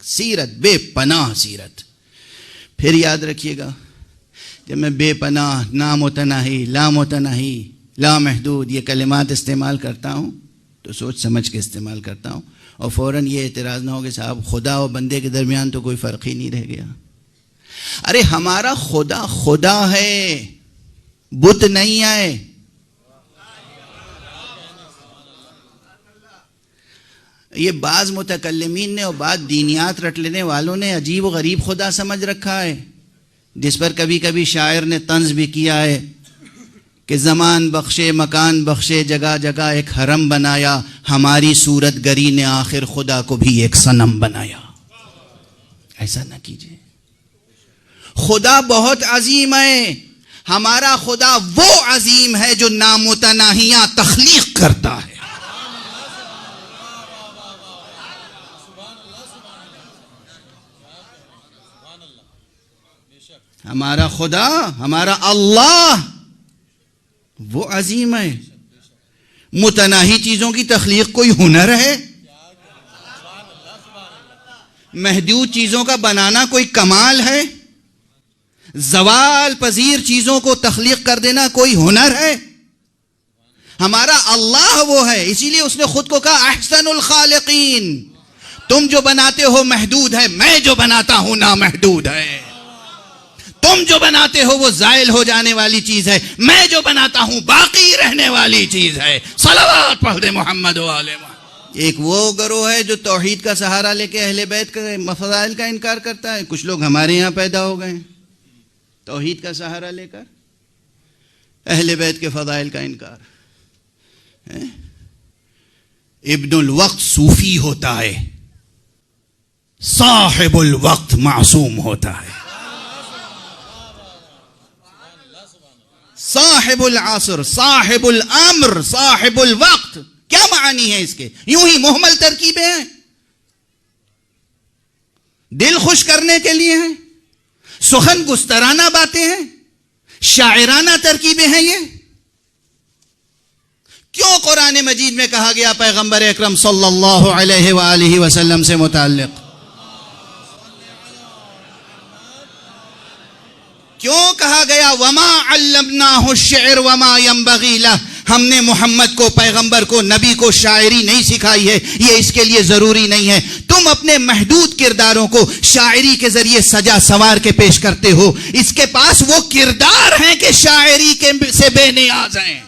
سیرت بے پناہ سیرت. پھر یاد رکھیے گا جب میں بے پناہ، نامتناہی، لامتناہی، لامحدود یہ کلمات استعمال کرتا ہوں تو سوچ سمجھ کے استعمال کرتا ہوں، اور فوراً یہ اعتراض نہ ہو کہ صاحب خدا اور بندے کے درمیان تو کوئی فرق ہی نہیں رہ گیا. ارے ہمارا خدا خدا ہے، بت نہیں ہے. یہ بعض متکلمین نے اور بعض دینیات رٹ لینے والوں نے عجیب و غریب خدا سمجھ رکھا ہے، جس پر کبھی کبھی شاعر نے طنز بھی کیا ہے کہ زمان بخشے مکان بخشے جگہ جگہ ایک حرم بنایا، ہماری صورت گری نے آخر خدا کو بھی ایک صنم بنایا. ایسا نہ کیجیے. خدا بہت عظیم ہے. ہمارا خدا وہ عظیم ہے جو نامتناہیاں تخلیق کرتا ہے. ہمارا خدا، ہمارا اللہ وہ عظیم ہے. متناہی چیزوں کی تخلیق کوئی ہنر ہے؟ محدود چیزوں کا بنانا کوئی کمال ہے؟ زوال پذیر چیزوں کو تخلیق کر دینا کوئی ہنر ہے؟ ہمارا اللہ وہ ہے. اسی لیے اس نے خود کو کہا احسن الخالقین. تم جو بناتے ہو محدود ہے، میں جو بناتا ہوں نامحدود ہے. تم جو بناتے ہو وہ زائل ہو جانے والی چیز ہے، میں جو بناتا ہوں باقی رہنے والی چیز ہے. صلوات پڑھ دے محمد و آل محمد. ایک وہ گروہ ہے جو توحید کا سہارا لے کے اہل بیت کے فضائل کا انکار کرتا ہے. کچھ لوگ ہمارے یہاں پیدا ہو گئے توحید کا سہارا لے کر اہل بیت کے فضائل کا انکار. ابن الوقت صوفی ہوتا ہے، صاحب الوقت معصوم ہوتا ہے. صاحب العصر، صاحب الامر، صاحب الوقت، کیا معنی ہے اس کے؟ یوں ہی محمل ترکیبیں ہیں، دل خوش کرنے کے لیے ہیں، سخن گسترانہ باتیں ہیں، شاعرانہ ترکیبیں ہیں. یہ کیوں قرآن مجید میں کہا گیا پیغمبر اکرم صلی اللہ علیہ وآلہ وسلم سے متعلق؟ کیوں کہا گیا وما علمناہ الشعر وما ينبغی لہ؟ ہم نے محمد کو، پیغمبر کو، نبی کو شاعری نہیں سکھائی ہے، یہ اس کے لیے ضروری نہیں ہے. تم اپنے محدود کرداروں کو شاعری کے ذریعے سجا سوار کے پیش کرتے ہو. اس کے پاس وہ کردار ہیں کہ شاعری سے بے نیاز ہیں.